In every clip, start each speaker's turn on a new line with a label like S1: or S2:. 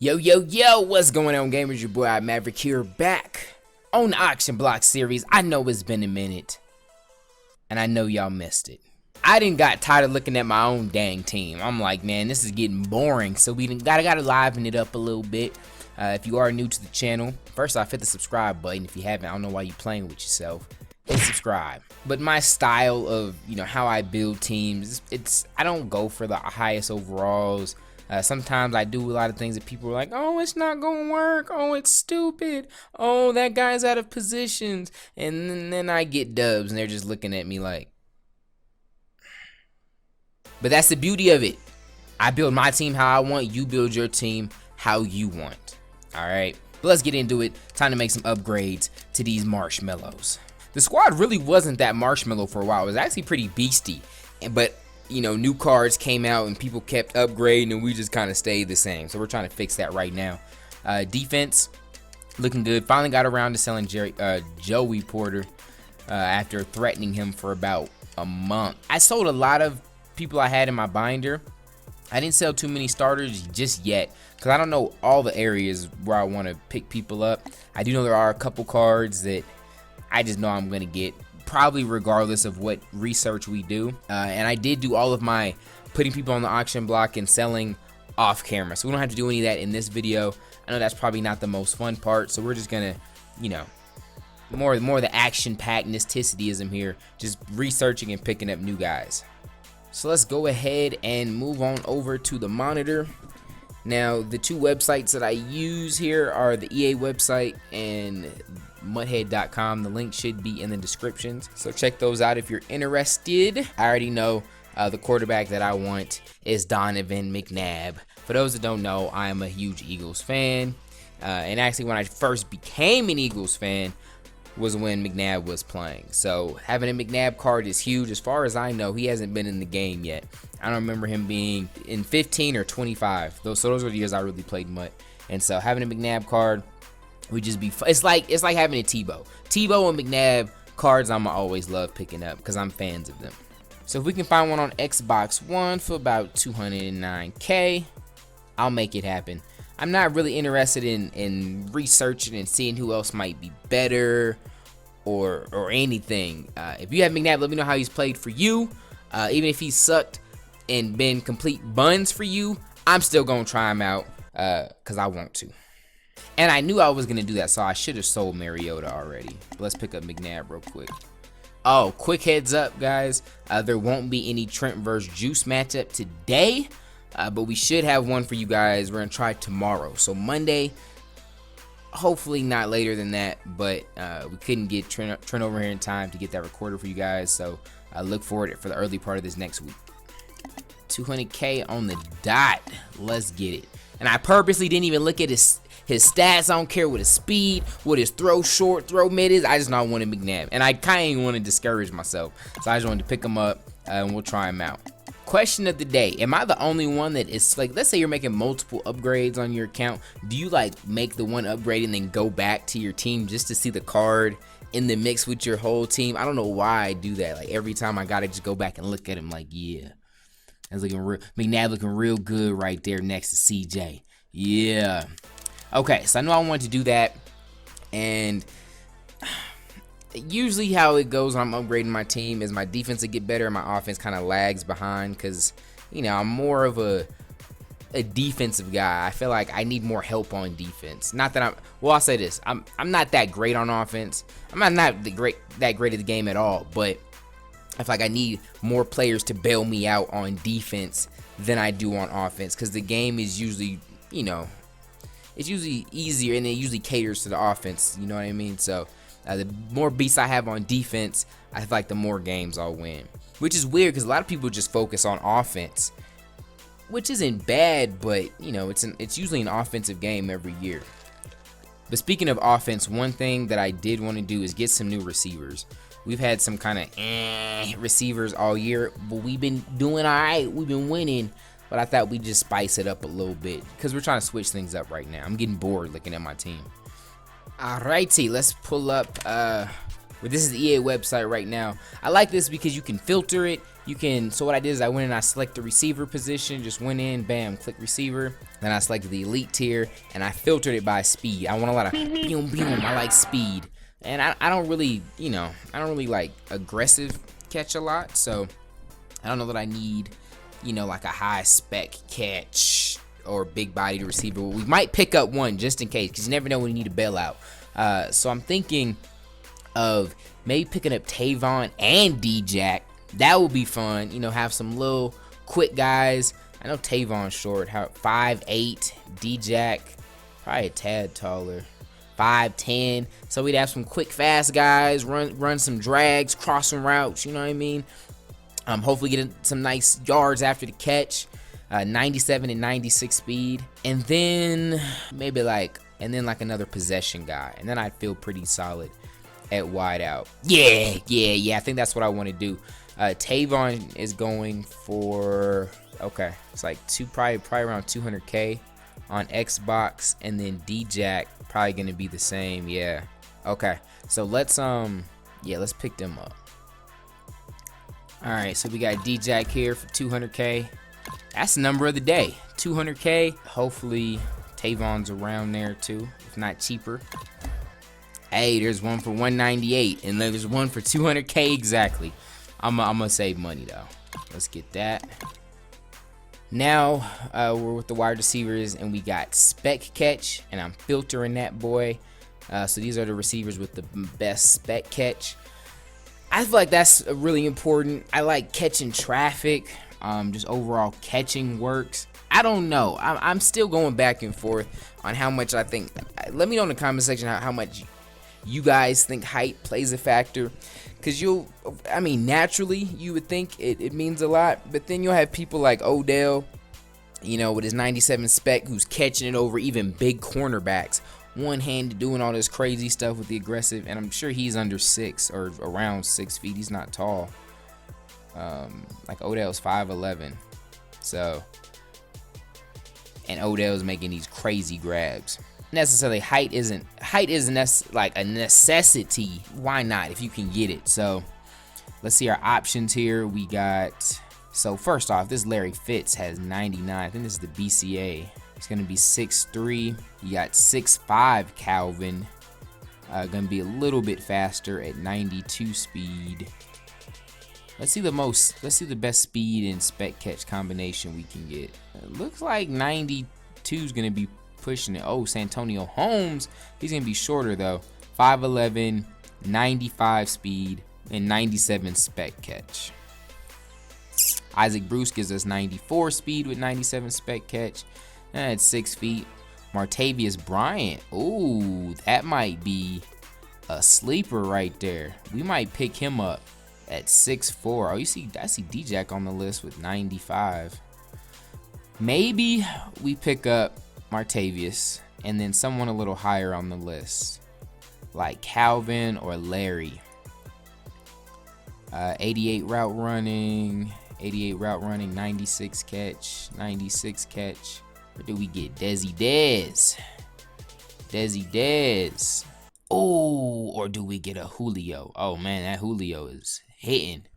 S1: Yo, what's going on, gamers? Your boy mav-rik here, back on the auction block series. I know it's been a minute, and I know y'all missed it. I done got tired of looking at my own dang team. I'm like, man, this is getting boring, so we gotta liven it up a little bit. If you are new to the channel, first off, hit the subscribe button. If you haven't, I don't know why you're playing with yourself. Hit subscribe. But my style of, how I build teams, I don't go for the highest overalls. Sometimes I do a lot of things that people are like, oh, it's not gonna work. Oh, it's stupid. Oh, that guy's out of positions. And then I get dubs and they're just looking at me like. But that's the beauty of it. I build my team how I want. You build your team how you want. All right. But let's get into it. Time to make some upgrades to these marshmallows. The squad really wasn't that marshmallow for a while. It was actually pretty beastie. But new cards came out and people kept upgrading and we just kind of stayed the same. So we're trying to fix that right now. Defense, looking good. Finally got around to selling Joey Porter after threatening him for about a month. I sold a lot of people I had in my binder. I didn't sell too many starters just yet because I don't know all the areas where I want to pick people up. I do know there are a couple cards that I just know I'm going to get, probably regardless of what research we do. And I did do all of my putting people on the auction block and selling off camera, so we don't have to do any of that in this video. I know that's probably not the most fun part, so we're just gonna more the action-packed mysticism here, just researching and picking up new guys. So let's go ahead and move on over to the monitor. Now, the two websites that I use here are the EA website and MutHead.com. The link should be in the descriptions, so check those out if you're interested. I already know the quarterback that I want is Donovan McNabb. For those that don't know, I am a huge Eagles fan, and actually when I first became an Eagles fan was when McNabb was playing. So having a McNabb card is huge. As far as I know, he hasn't been in the game yet. I don't remember him being in 15 or 25. Those are the years I really played MUT. And so having a McNabb card would just be fun. It's like having a Tebow and McNabb cards. I'ma always love picking up because I'm fans of them. So if we can find one on Xbox for about 209K, I'll make it happen. I'm not really interested in researching and seeing who else might be better or anything. If you have McNabb, let me know how he's played for you. Even if he sucked and been complete buns for you, I'm still gonna try him out because I want to. And I knew I was gonna do that, so I should have sold Mariota already. But let's pick up McNabb real quick. Oh, quick heads up, guys. There won't be any Trent versus Juice matchup today. But we should have one for you guys. We're gonna try tomorrow, so Monday, hopefully not later than that, but we couldn't get Trent over here in time to get that recorded for you guys, so I look forward to it for the early part of this next week. 200K on the dot. Let's get it. And I purposely didn't even look at his stats. I don't care what his speed, what his throw short, throw mid is. I just not wanted McNabb, and I kind of want to discourage myself, so I just wanted to pick him up and we'll try him out. Question of the day: am I the only one that is like, let's say you're making multiple upgrades on your account, do you like make the one upgrade and then go back to your team just to see the card in the mix with your whole team? I don't know why I do that. Like every time I gotta just go back and look at him like, yeah, that's looking real. McNabb looking real good right there next to CJ. Yeah. Okay, so I know I wanted to do that, and usually how it goes when I'm upgrading my team is my defense will get better and my offense kind of lags behind because, I'm more of a defensive guy. I feel like I need more help on defense. Not that I'll say this. I'm not that great on offense. I'm not that great at the game at all, but I feel like I need more players to bail me out on defense than I do on offense because the game is usually, it's usually easier and it usually caters to the offense. You know what I mean? So the more beasts I have on defense, I feel like the more games I'll win. Which is weird because a lot of people just focus on offense, which isn't bad, but it's usually an offensive game every year. But speaking of offense, one thing that I did want to do is get some new receivers. We've had some kind of receivers all year, but we've been doing all right. We've been winning, but I thought we'd just spice it up a little bit because we're trying to switch things up right now. I'm getting bored looking at my team. Alrighty, let's pull up. This is the EA website right now. I like this because you can filter it. you can, so what I did is I went and I selected the receiver position, just went in, bam, click receiver. Then I selected the elite tier and I filtered it by speed. I want a lot of boom, boom. I like speed. And I don't really, you know, I don't really like aggressive catch a lot. So I don't know that I need, you know, like a high spec catch or big bodied receiver. We might pick up one just in case, because you never know when you need a bailout. So I'm thinking of maybe picking up Tavon and D-Jack. That would be fun, you know, have some little quick guys. I know Tavon's short, 5'8", D-Jack probably a tad taller, 5'10". So we'd have some quick, fast guys, run some drags, cross some routes, you know what I mean? Hopefully get some nice yards after the catch, 97 and 96 speed, and then maybe like another possession guy, and then I'd feel pretty solid at wide out. Yeah, I think that's what I want to do. Tavon is going for, okay, it's like probably around 200K on Xbox, and then D-Jack probably gonna be the same. Yeah, okay, so let's pick them up. All right, so we got D-Jack here for 200K. That's the number of the day, 200K. Hopefully Tavon's around there too, if not cheaper. Hey, there's one for 198, and there's one for 200K exactly. I'm gonna save money though. Let's get that. Now we're with the wide receivers, and we got spec catch, and I'm filtering that boy. So these are the receivers with the best spec catch. I feel like that's really important. I like catching traffic. Just overall catching works. I don't know. I'm still going back and forth on how much I think. Let me know in the comment section how much you guys think height plays a factor. Because naturally you would think it means a lot, but then you'll have people like Odell, you know, with his 97 spec, who's catching it over even big cornerbacks, one-handed, doing all this crazy stuff with the aggressive, and I'm sure he's under 6 or around 6 feet. He's not tall. Like Odell's 5'11", so, and Odell's making these crazy grabs. Necessarily height isn't like a necessity. Why not if you can get it? So let's see our options here. We got, so first off, this Larry Fitz has 99. I think this is the BCA. It's gonna be 6'3". You got 6'5" Calvin, gonna be a little bit faster at 92 speed. Let's see the best speed and spec catch combination we can get. It looks like 92 is gonna be pushing it. Oh, Santonio Holmes, he's gonna be shorter though. 5'11", 95 speed, and 97 spec catch. Isaac Bruce gives us 94 speed with 97 spec catch, and at 6 feet. Martavius Bryant, ooh, that might be a sleeper right there. We might pick him up at 6'4". Oh, I see D-Jack on the list with 95. Maybe we pick up Martavius and then someone a little higher on the list, like Calvin or Larry. 88 route running, 96 catch, 96 catch. What do we get? Desi Dez. Oh, or do we get a Julio? Oh man, that Julio is hitting.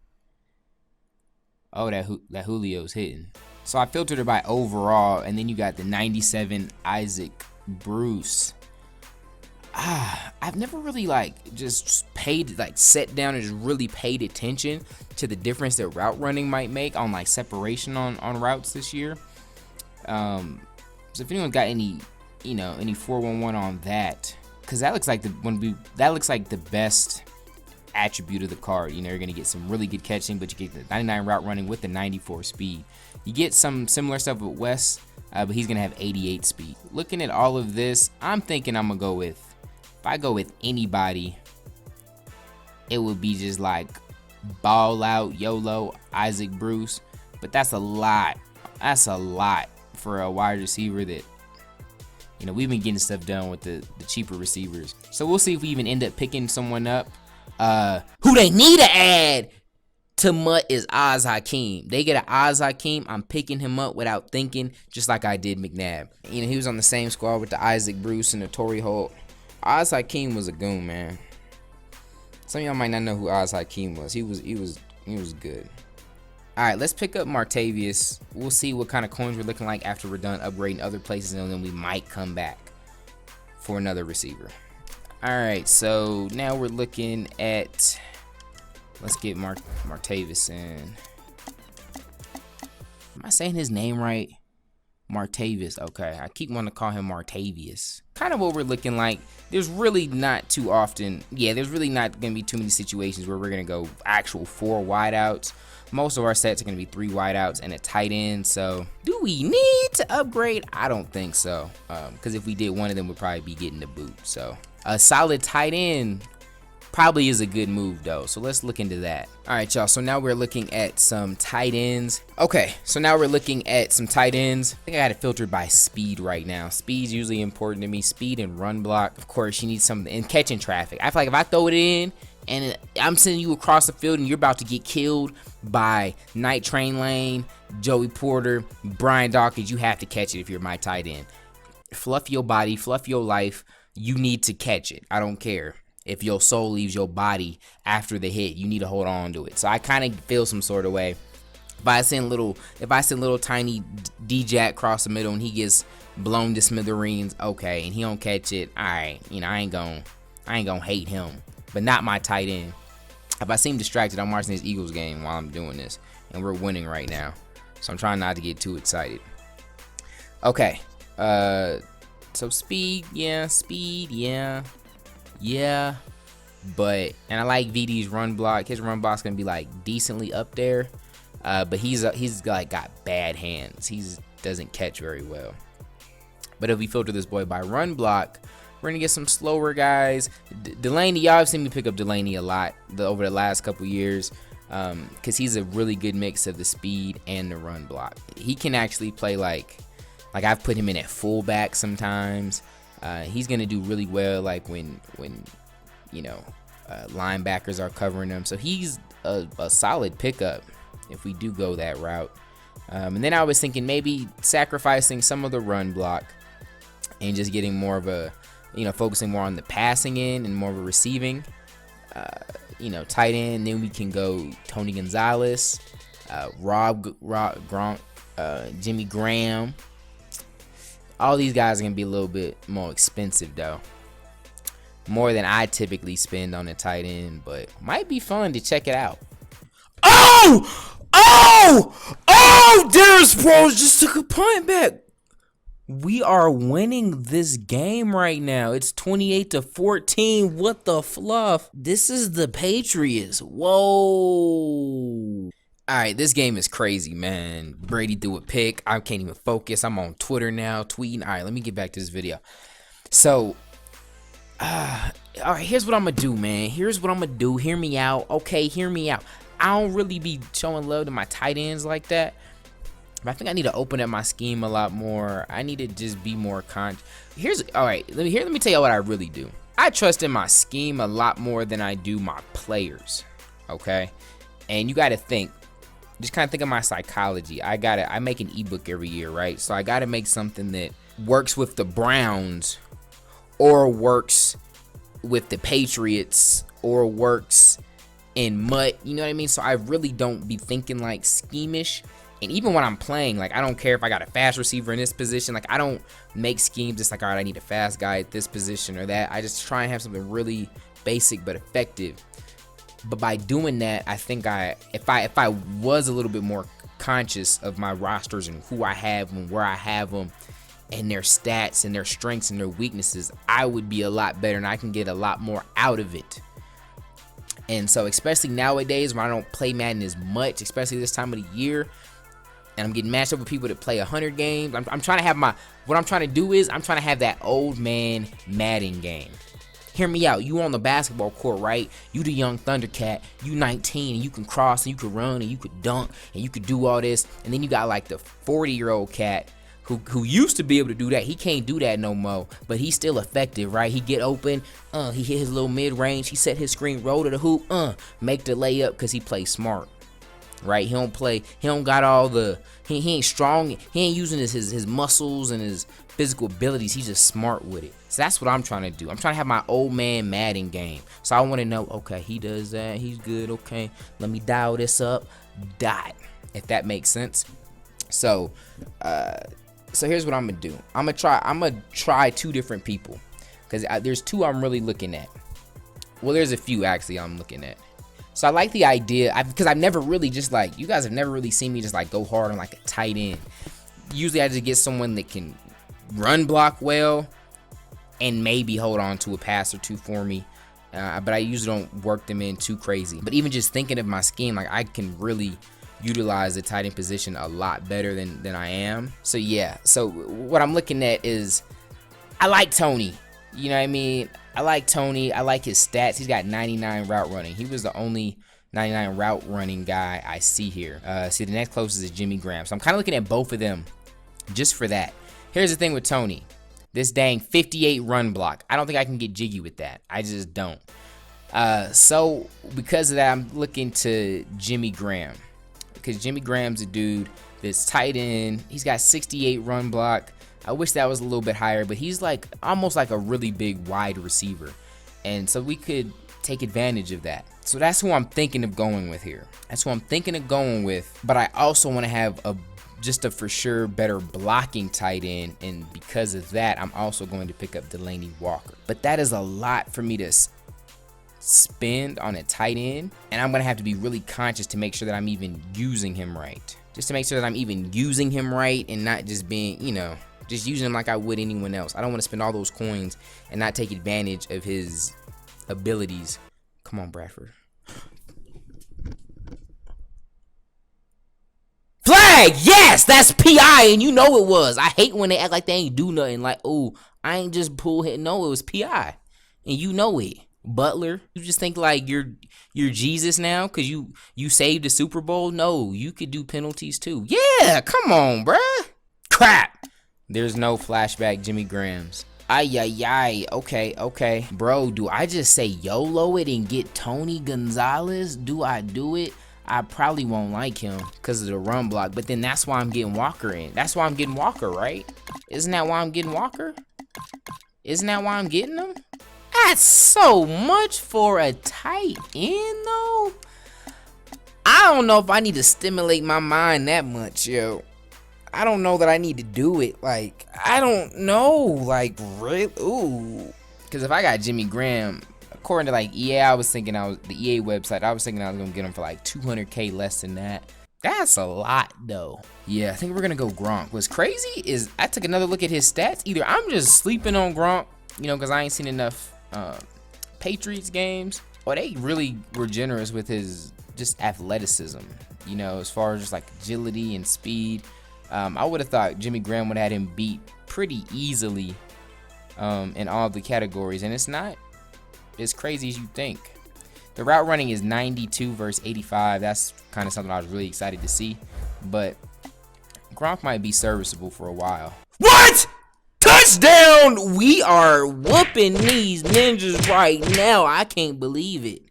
S1: Oh, that Julio's hitting. So I filtered it by overall, and then you got the 97 Isaac Bruce. I've never really sat down and just really paid attention to the difference that route running might make on like separation on routes this year. So if anyone got any 411 on that, because that looks like the best attribute of the card. You know, you're gonna get some really good catching, but you get the 99 route running with the 94 speed. You get some similar stuff with Wes, but he's gonna have 88 speed. Looking at all of this, I'm thinking I'm gonna go with, if I go with anybody, it would be just like ball out YOLO Isaac Bruce, but that's a lot for a wide receiver that, you know, we've been getting stuff done with the cheaper receivers. So we'll see if we even end up picking someone up. Who they need to add to MUT is Oz Hakeem. They get an Oz Hakeem, I'm picking him up without thinking, just like I did McNabb. You know, he was on the same squad with the Isaac Bruce and the Torrey Holt. Oz Hakeem was a goon, man. Some of y'all might not know who Oz Hakeem was. He was good. All right, let's pick up Martavius. We'll see what kind of coins we're looking like after we're done upgrading other places, and then we might come back for another receiver. All right, so now we're looking at, let's get Martavius in. Am I saying his name right? Martavius. Okay, I keep wanting to call him Martavius. Kind of what we're looking like. There's really not too often, there's really not going to be too many situations where we're going to go actual 4 wideouts. Most of our sets are going to be 3 wideouts and a tight end. So do we need to upgrade? I don't think so, because if we did, one of them would probably be getting the boot. So a solid tight end probably is a good move though, so let's look into that. All right, y'all, so now we're looking at some tight ends. Okay, so now we're looking at some tight ends. I think I got it filtered by speed right now. Speed's usually important to me. Speed and run block. Of course, you need something, and catching traffic. I feel like if I throw it in and I'm sending you across the field and you're about to get killed by Night Train Lane, Joey Porter, Brian Dawkins, you have to catch it if you're my tight end. Fluff your body, fluff your life. You need to catch it. I don't care if your soul leaves your body after the hit. You need to hold on to it. So I kind of feel some sort of way. If I send little tiny D-Jack across the middle and he gets blown to smithereens, okay, and he don't catch it, all right, I ain't gonna hate him, but not my tight end. If I seem distracted, I'm watching this Eagles game while I'm doing this, and we're winning right now, so I'm trying not to get too excited. Okay, so speed, but, and I like VD's run block. His run block's gonna be like decently up there, but he's like got bad hands. He doesn't catch very well. But if we filter this boy by run block, we're gonna get some slower guys. Delaney, y'all have seen me pick up Delaney a lot over the last couple years, because he's a really good mix of the speed and the run block. He can actually play like I've put him in at fullback sometimes. He's gonna do really well like when linebackers are covering him. So he's a solid pickup if we do go that route. And then I was thinking maybe sacrificing some of the run block and just getting more of a, focusing more on the passing end and more of a receiving, tight end. Then we can go Tony Gonzalez, Rob Gronk, Jimmy Graham. All these guys are gonna be a little bit more expensive though, more than I typically spend on a tight end, but might be fun to check it out. Darius Sproles just took a punt back. We are winning this game right now. It's 28-14. What the fluff? This is the Patriots. Whoa. All right, this game is crazy, man. Brady threw a pick. I can't even focus. I'm on Twitter now, tweeting. All right, let me get back to this video. So, all right, here's what I'm going to do, man. Here's what I'm going to do. Hear me out. Okay, hear me out. I don't really be showing love to my tight ends like that. But I think I need to open up my scheme a lot more. I need to just be more all right, let me tell you what I really do. I trust in my scheme a lot more than I do my players, okay? And you got to think, just kind of think of my psychology. I make an ebook every year, right? So I got to make something that works with the Browns or works with the Patriots or works in MUT, you know what I mean? So I really don't be thinking like schemish. And even when I'm playing, like I don't care if I got a fast receiver in this position. Like I don't make schemes just like, all right, I need a fast guy at this position or that. I just try and have something really basic but effective. But by doing that, I think if I was a little bit more conscious of my rosters and who I have and where I have them and their stats and their strengths and their weaknesses, I would be a lot better and I can get a lot more out of it. And so especially nowadays when I don't play Madden as much, especially this time of the year, and I'm getting matched up with people that play 100 games, I'm trying to have what I'm trying to do is I'm trying to have that old man Madden game. Hear me out. You on the basketball court, right? You the young Thundercat. You 19 and you can cross and you can run and you could dunk and you could do all this. And then you got like the 40-year-old cat who used to be able to do that. He can't do that no more, but he's still effective, right? He get open, he hit his little mid-range, he set his screen, roll to the hoop, make the layup because he plays smart, right? He don't got all the, he ain't strong, he ain't using his muscles and his physical abilities. He's just smart with it. So that's what I'm trying to do. I'm trying to have my old man Madden game. So I want to know, okay, he does that, he's good, okay, let me dial this up, dot. if that makes sense. So so here's what I'm gonna do. I'm gonna try 2 different people, because there's 2 I'm really looking at. Well, there's a few actually I'm looking at. So I like the idea, because I've never really just like, you guys have never really seen me just like go hard on like a tight end. Usually I just get someone that can run block well and maybe hold on to a pass or 2 for me. But I usually don't work them in too crazy. But even just thinking of my scheme, like I can really utilize the tight end position a lot better than I am. So yeah, so what I'm looking at is, I like Tony. You know what I mean? I like Tony. I like his stats. He's got 99 route running. He was the only 99 route running guy I see here. See, the next closest is Jimmy Graham. So I'm kind of looking at both of them just for that. Here's the thing with Tony. This dang 58 run block. I don't think I can get jiggy with that. I just don't. So because of that, I'm looking to Jimmy Graham, because Jimmy Graham's a dude that's tight end. He's got 68 run block. I wish that was a little bit higher, but he's like almost like a really big wide receiver. And so we could take advantage of that. So that's who I'm thinking of going with here. That's who I'm thinking of going with. But I also want to have just a for sure better blocking tight end. And because of that, I'm also going to pick up Delanie Walker. But that is a lot for me to spend on a tight end. And I'm going to have to be really conscious to make sure that I'm even using him right. Just to make sure that I'm even using him right and not just being, you know, just using him like I would anyone else. I don't want to spend all those coins and not take advantage of his abilities. Come on, Bradford. Flag! Yes! That's PI, and you know it was. I hate when they act like they ain't do nothing. Like, oh, I ain't just pull hit. No, it was PI. And you know it. Butler, you just think like you're Jesus now because you saved the Super Bowl? No, you could do penalties too. Yeah, come on, bruh. Crap. There's no flashback Jimmy Grahams. Ay. Okay. Bro, do I just say YOLO it and get Tony Gonzalez? Do I do it? I probably won't like him because of the run block, but then that's why I'm getting Walker in. That's why I'm getting Walker, right? Isn't that why I'm getting Walker? Isn't that why I'm getting him? That's so much for a tight end, though. I don't know if I need to stimulate my mind that much, yo. I don't know that I need to do it. Like, I don't know. Like, really? Ooh. Because if I got Jimmy Graham, according to like EA, the EA website, I was thinking I was going to get him for like 200K less than that. That's a lot, though. Yeah, I think we're going to go Gronk. What's crazy is I took another look at his stats. Either I'm just sleeping on Gronk, you know, because I ain't seen enough Patriots games, or they really were generous with his just athleticism, you know, as far as just like agility and speed. I would have thought Jimmy Graham would have had him beat pretty easily in all the categories, and it's not as crazy as you think. The route running is 92 versus 85. That's kind of something I was really excited to see, but Gronk might be serviceable for a while. What? Touchdown! We are whooping these ninjas right now. I can't believe it.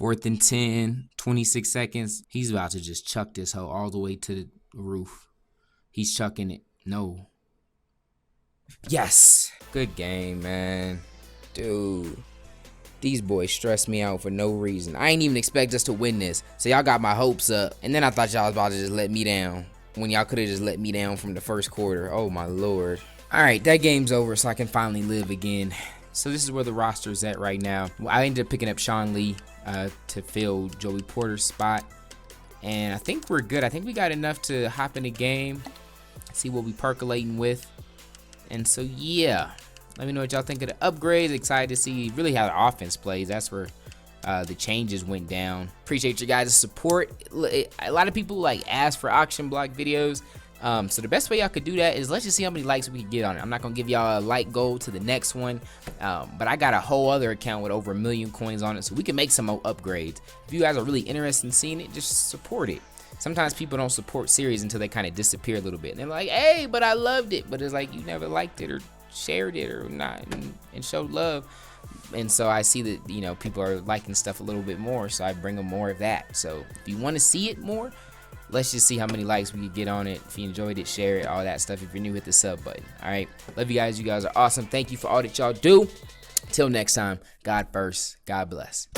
S1: 4th and 10, 26 seconds. He's about to just chuck this hoe all the way to the roof. He's chucking it. No. Yes. Good game, man. Dude. These boys stress me out for no reason. I ain't even expect us to win this. So y'all got my hopes up. And then I thought y'all was about to just let me down, when y'all could have just let me down from the first quarter. Oh, my Lord. All right, that game's over, so I can finally live again. So this is where the roster's at right now. I ended up picking up Sean Lee to fill Joey Porter's spot. And I think we're good. I think we got enough to hop in the game, see what we percolating with. And so, yeah. Let me know what y'all think of the upgrades. Excited to see really how the offense plays. That's where the changes went down. Appreciate your guys' support. A lot of people like ask for auction block videos. So the best way y'all could do that is let's just see how many likes we can get on it. I'm not gonna give y'all a like goal to the next one, but I got a whole other account with over 1 million coins on it, so we can make some more upgrades. If you guys are really interested in seeing it, just support it. Sometimes people don't support series until they kind of disappear a little bit. And they're like, hey, but I loved it. But it's like you never liked it or shared it or not and showed love. And so I see that, you know, people are liking stuff a little bit more, so I bring them more of that. So if you want to see it more, let's just see how many likes we can get on it. If you enjoyed it, share it, all that stuff. If you're new, hit the sub button. All right, love you guys. You guys are awesome. Thank you for all that y'all do. Till next time, God first, God bless.